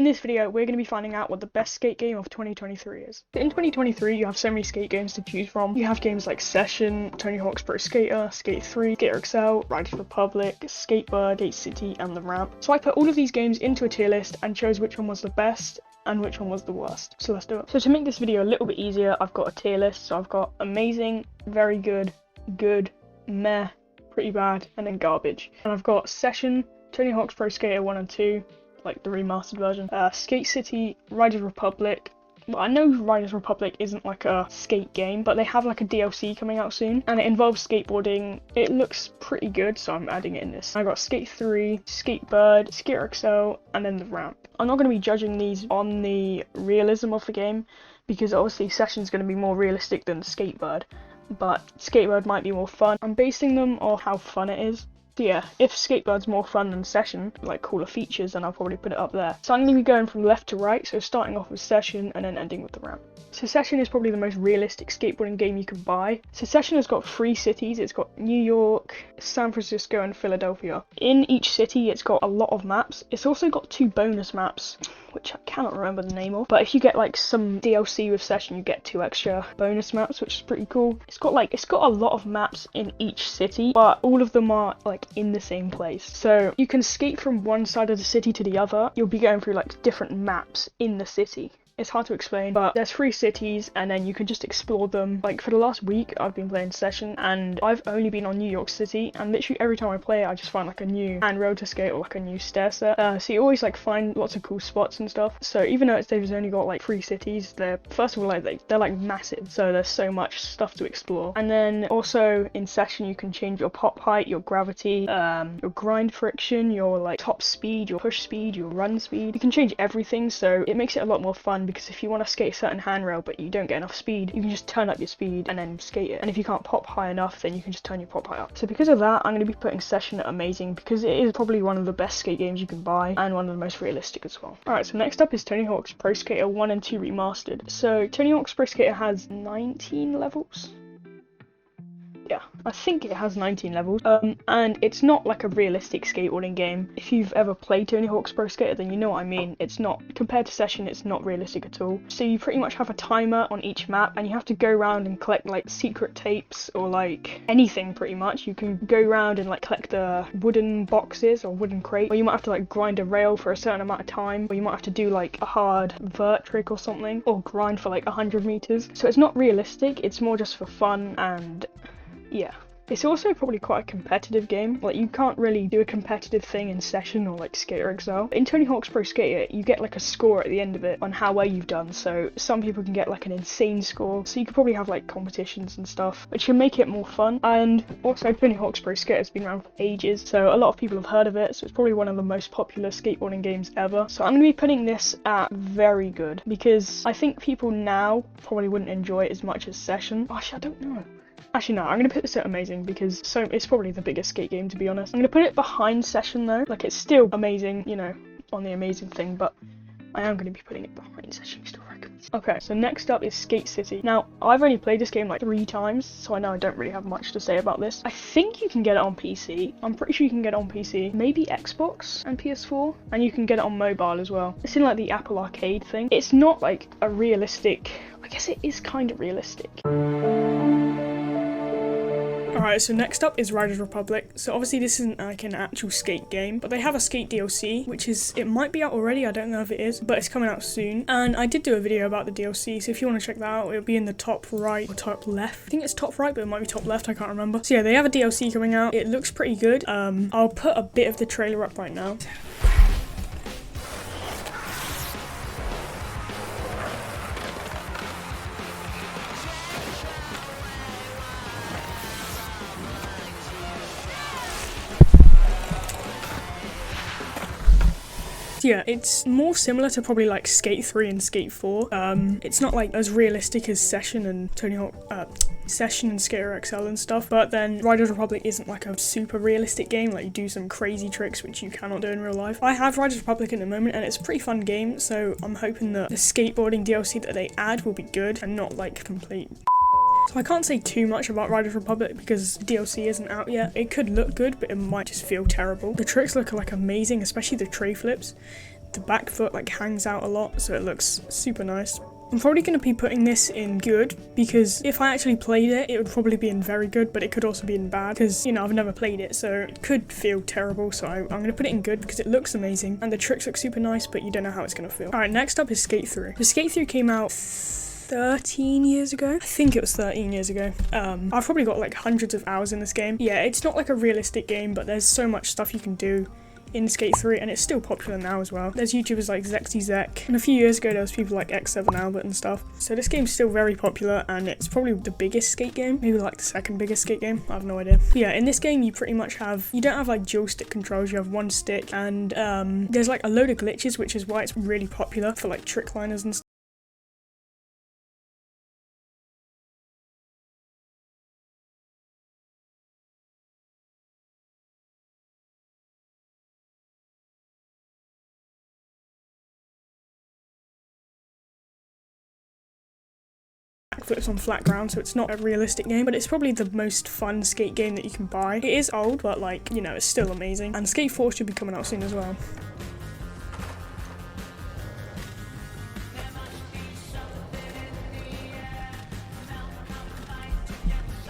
In this video, we're going to be finding out what the best skate game of 2023 is. In 2023, you have so many skate games to choose from. You have games like Session, Tony Hawk's Pro Skater, Skate 3, Skater XL, Riders Republic, Skateboard, Skate City, and The Ramp. So I put all of these games into a tier list and chose which one was the best and which one was the worst. So let's do it. So to make this video a little bit easier, I've got a tier list. So I've got amazing, very good, good, meh, pretty bad, and then garbage. And I've got Session, Tony Hawk's Pro Skater 1 and 2, like the remastered version, Skate City, Riders Republic. Well, I know Riders Republic isn't like a skate game, but they have like a DLC coming out soon, and it involves skateboarding. It looks pretty good, so I'm adding it in this. I got Skate 3, Skateboard, Skater XL, and then The Ramp. I'm not going to be judging these on the realism of the game, because obviously Session's going to be more realistic than Skateboard, but Skateboard might be more fun. I'm basing them off how fun it is. So yeah, if Skateboard's more fun than Session, like cooler features, then I'll probably put it up there. So I'm going to be going from left to right, so starting off with Session and then ending with The Ramp. So Session is probably the most realistic skateboarding game you can buy. So Session has got 3 cities. It's got New York, San Francisco, and Philadelphia. In each city, it's got a lot of maps. It's also got 2 bonus maps, which I cannot remember the name of. But if you get like some DLC with Session, you get 2 extra bonus maps, which is pretty cool. It's got a lot of maps in each city, but all of them are like in the same place. So you can skate from one side of the city to the other. You'll be going through like different maps in the city. It's hard to explain, but there's 3 cities and then you can just explore them. Like for the last week, I've been playing Session and I've only been on New York City, and literally every time I play it, I just find like a new handrail to skate or like a new stair set. So you always like find lots of cool spots and stuff. So even though they've only got like 3 cities, they're first of all like they're like massive, so there's so much stuff to explore. And then also in Session, you can change your pop height, your gravity, your grind friction, your like top speed, your push speed, your run speed. You can change everything, so it makes it a lot more fun. Because if you want to skate a certain handrail but you don't get enough speed, you can just turn up your speed and then skate it. And if you can't pop high enough, then you can just turn your pop height up. So because of that, I'm going to be putting Session at amazing, because it is probably one of the best skate games you can buy and one of the most realistic as well. Alright, so next up is Tony Hawk's Pro Skater 1 and 2 Remastered. So Tony Hawk's Pro Skater has 19 levels. Yeah, I think it has 19 levels, and it's not like a realistic skateboarding game. If you've ever played Tony Hawk's Pro Skater, then you know what I mean. It's not, compared to Session, it's not realistic at all. So you pretty much have a timer on each map, and you have to go around and collect like secret tapes or like anything pretty much. You can go around and like collect the wooden boxes or wooden crate, or you might have to like grind a rail for a certain amount of time, or you might have to do like a hard vert trick or something, or grind for like 100 meters. So it's not realistic, it's more just for fun. And yeah, it's also probably quite a competitive game. Like you can't really do a competitive thing in Session or like Skater XL. In Tony Hawk's Pro Skater, you get like a score at the end of it on how well you've done. So some people can get like an insane score. So you could probably have like competitions and stuff, which can make it more fun. And also Tony Hawk's Pro Skater has been around for ages, so a lot of people have heard of it. So it's probably one of the most popular skateboarding games ever. So I'm going to be putting this at very good, because I think people now probably wouldn't enjoy it as much as Session. Actually, I don't know. Actually, no, I'm going to put this at amazing, because it's probably the biggest skate game, to be honest. I'm going to put it behind Session though. Like it's still amazing, you know, on the amazing thing, but I am going to be putting it behind Session. Still very good. Okay, so next up is Skate City. Now, I've only played this game like 3 times, so I know I don't really have much to say about this. I think you can get it on PC. I'm pretty sure you can get it on PC. Maybe Xbox and PS4, and you can get it on mobile as well. It's in like the Apple Arcade thing. It's not like a realistic, I guess it is kind of realistic. Alright, so next up is Riders Republic. So obviously this isn't like an actual skate game, but they have a skate DLC, which it might be out already, I don't know if it is, but it's coming out soon. And I did do a video about the DLC, so if you want to check that out, it'll be in the top right or top left. I think it's top right, but it might be top left, I can't remember. So yeah, they have a DLC coming out. It looks pretty good. I'll put a bit of the trailer up right now. Yeah, it's more similar to probably like Skate 3 and Skate 4. It's not like as realistic as Session and Tony Hawk, Session and Skater XL and stuff, but then Riders Republic isn't like a super realistic game. Like you do some crazy tricks which you cannot do in real life. I have Riders Republic at the moment and it's a pretty fun game, so I'm hoping that the skateboarding DLC that they add will be good and not like complete. So I can't say too much about Riders Republic because DLC isn't out yet. It could look good, but it might just feel terrible. The tricks look like amazing, especially the tray flips. the back foot like hangs out a lot, so it looks super nice. I'm probably going to be putting this in good, because if I actually played it, it would probably be in very good, but it could also be in bad, because, you know, I've never played it, so it could feel terrible, so I'm going to put it in good because it looks amazing, and the tricks look super nice, but you don't know how it's going to feel. Alright, next up is Skate 3. The Skate 3 came out 13 years ago. I think it was 13 years ago. I've probably got like hundreds of hours in this game. Yeah, it's not like a realistic game, but there's so much stuff you can do in Skate 3, and it's still popular now as well. There's YouTubers like ZexyZek, and a few years ago there was people like X7 Albert and stuff. So this game's still very popular, and it's probably the biggest skate game, maybe like the second biggest skate game, I have no idea. But yeah, in this game you pretty much you don't have like dual stick controls, you have one stick, and there's like a load of glitches, which is why it's really popular for like trick liners and stuff. Flips on flat ground, so it's not a realistic game, but it's probably the most fun skate game that you can buy. It is old, but like, you know, it's still amazing. And Skate 4 should be coming out soon as well.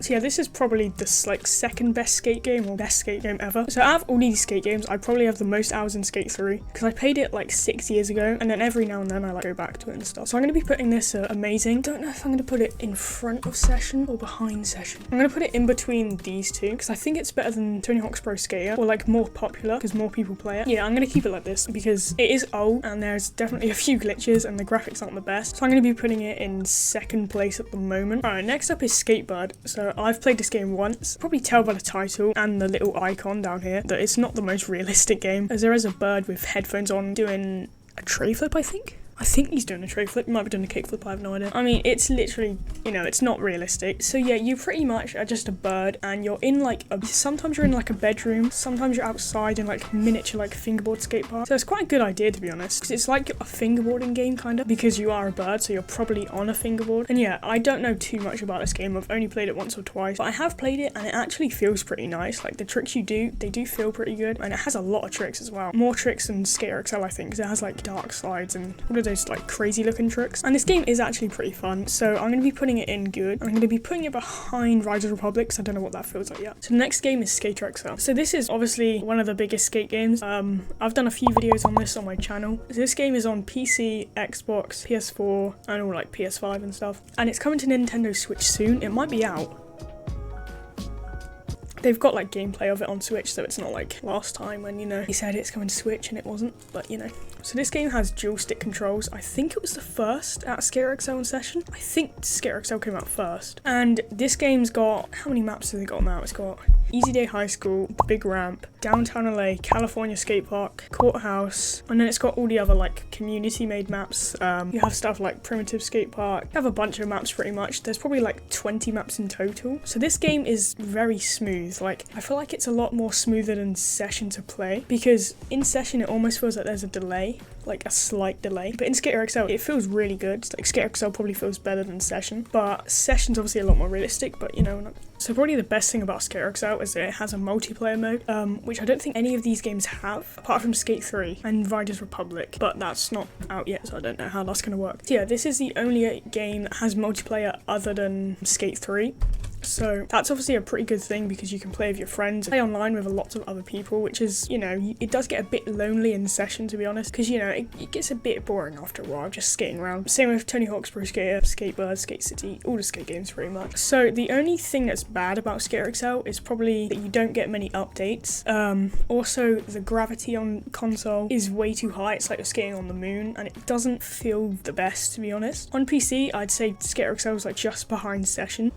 So yeah, this is probably the like second best skate game or best skate game ever. So out of all these skate games, I probably have the most hours in Skate 3 because I played it like 6 years ago, and then every now and then I like go back to it and stuff. So I'm going to be putting this amazing. Don't know if I'm going to put it in front of Session or behind Session. I'm going to put it in between these two because I think it's better than Tony Hawk's Pro Skater, or like more popular because more people play it. Yeah, I'm going to keep it like this because it is old and there's definitely a few glitches and the graphics aren't the best. So I'm going to be putting it in second place at the moment. Alright, next up is Skateboard. So I've played this game once. Probably tell by the title and the little icon down here that it's not the most realistic game, as there is a bird with headphones on doing a tray flip, I think. I think he's doing a tray flip, might be doing a kick flip, I have no idea. I mean, it's literally, you know, it's not realistic. So yeah, you pretty much are just a bird, and you're in like sometimes you're in like a bedroom, sometimes you're outside in like miniature like fingerboard skate park. So it's quite a good idea, to be honest, because it's like a fingerboarding game kind of, because you are a bird, so you're probably on a fingerboard. And yeah, I don't know too much about this game. I've only played it once or twice, but I have played it and it actually feels pretty nice. Like the tricks you do, they do feel pretty good, and it has a lot of tricks as well. More tricks than Skater XL, I think, because it has like dark slides and all of those like crazy looking tricks. And this game is actually pretty fun, so I'm going to be putting it in good. I'm going to be putting it behind Riders Republic, because I don't know what that feels like yet. So the next game is Skater XL. So this is obviously one of the biggest skate games. I've done a few videos on this on my channel. This game is on PC, Xbox, PS4, and all like PS5 and stuff. And it's coming to Nintendo Switch soon. It might be out. They've got like gameplay of it on Switch, so it's not like last time when, you know, he said it's coming to Switch and it wasn't, but you know. So this game has dual stick controls. I think it was the first at Skater XL in Session. I think Skater XL came out first. And this game's got, how many maps have they got now? It's got Easy Day High School, Big Ramp, Downtown LA, California Skate Park, Courthouse, and then it's got all the other like community made maps. You have stuff like Primitive Skate Park. You have a bunch of maps pretty much. There's probably like 20 maps in total. So this game is very smooth. Like, I feel like it's a lot more smoother than Session to play, because in Session it almost feels like there's a delay, like a slight delay, but in Skater XL it feels really good. Like Skater XL probably feels better than Session, but Session's obviously a lot more realistic, but you know. So probably the best thing about Skater XL is that it has a multiplayer mode, which I don't think any of these games have, apart from Skate 3 and Riders Republic, but that's not out yet, so I don't know how that's going to work. So yeah, this is the only game that has multiplayer other than Skate 3. So that's obviously a pretty good thing, because you can play with your friends, play online with lots of other people, which is, you know, it does get a bit lonely in Session, to be honest, because, you know, it gets a bit boring after a while just skating around. Same with Tony Hawk's Pro Skater, Skateboard, Skate City, all the skate games pretty much. So the only thing that's bad about Skater XL is probably that you don't get many updates. Also, the gravity on console is way too high. It's like you're skating on the moon, and it doesn't feel the best, to be honest. On PC, I'd say Skater XL is like just behind Session.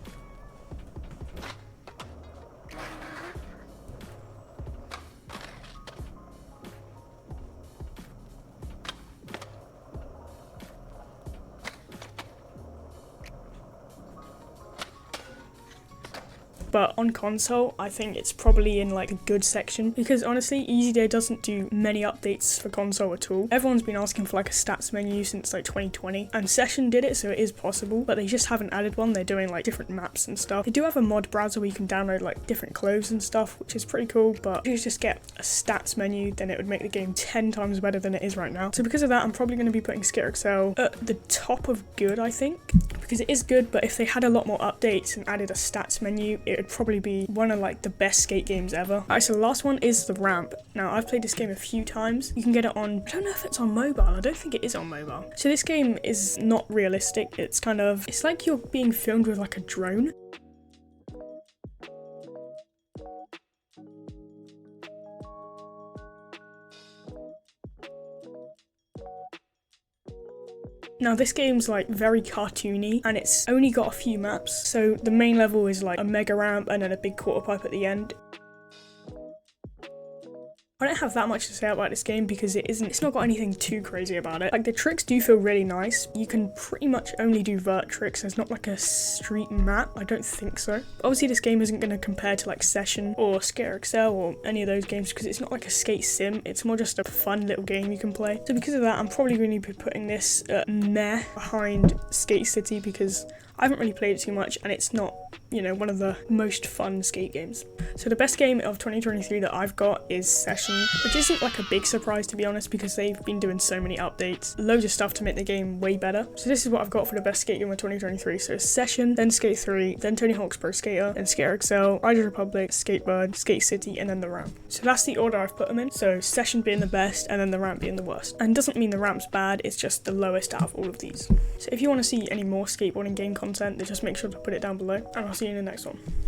but on console, I think it's probably in like a good section, because honestly, Easy Day doesn't do many updates for console at all. Everyone's been asking for like a stats menu since like 2020, and Session did it, so it is possible, but they just haven't added one. They're doing like different maps and stuff. They do have a mod browser where you can download like different clothes and stuff, which is pretty cool, but if you just get a stats menu, then it would make the game 10 times better than it is right now. So because of that, I'm probably going to be putting Skater XL at the top of good, I think, because it is good, but if they had a lot more updates and added a stats menu, it would probably be one of like the best skate games ever. Alright, so the last one is the ramp. Now, I've played this game a few times. You can get it on, I don't know if it's on mobile. I don't think it is on mobile. So this game is not realistic. It's like you're being filmed with like a drone. Now this game's like very cartoony, and it's only got a few maps. So the main level is like a mega ramp and then a big quarter pipe at the end. I don't have that much to say about this game because it's not got anything too crazy about it. Like, the tricks do feel really nice. You can pretty much only do vert tricks. There's not like a street map. I don't think so. Obviously this game isn't going to compare to like Session or Skater XL or any of those games because it's not like a skate sim. It's more just a fun little game you can play. So because of that, I'm probably going to be putting this meh behind Skate City because I haven't really played it too much and it's not, you know, one of the most fun skate games. So the best game of 2023 that I've got is Session, which isn't like a big surprise to be honest because they've been doing so many updates, loads of stuff to make the game way better. So this is what I've got for the best skate game of 2023. So Session, then Skate 3, then Tony Hawk's Pro Skater, then Skater XL, Riders Republic, Skatebird, Skate City, and then the ramp. So that's the order I've put them in. So Session being the best and then the ramp being the worst. And doesn't mean the ramp's bad, it's just the lowest out of all of these. So if you want to see any more skateboarding game content, then just make sure to put it down below, and I'll see you in the next one.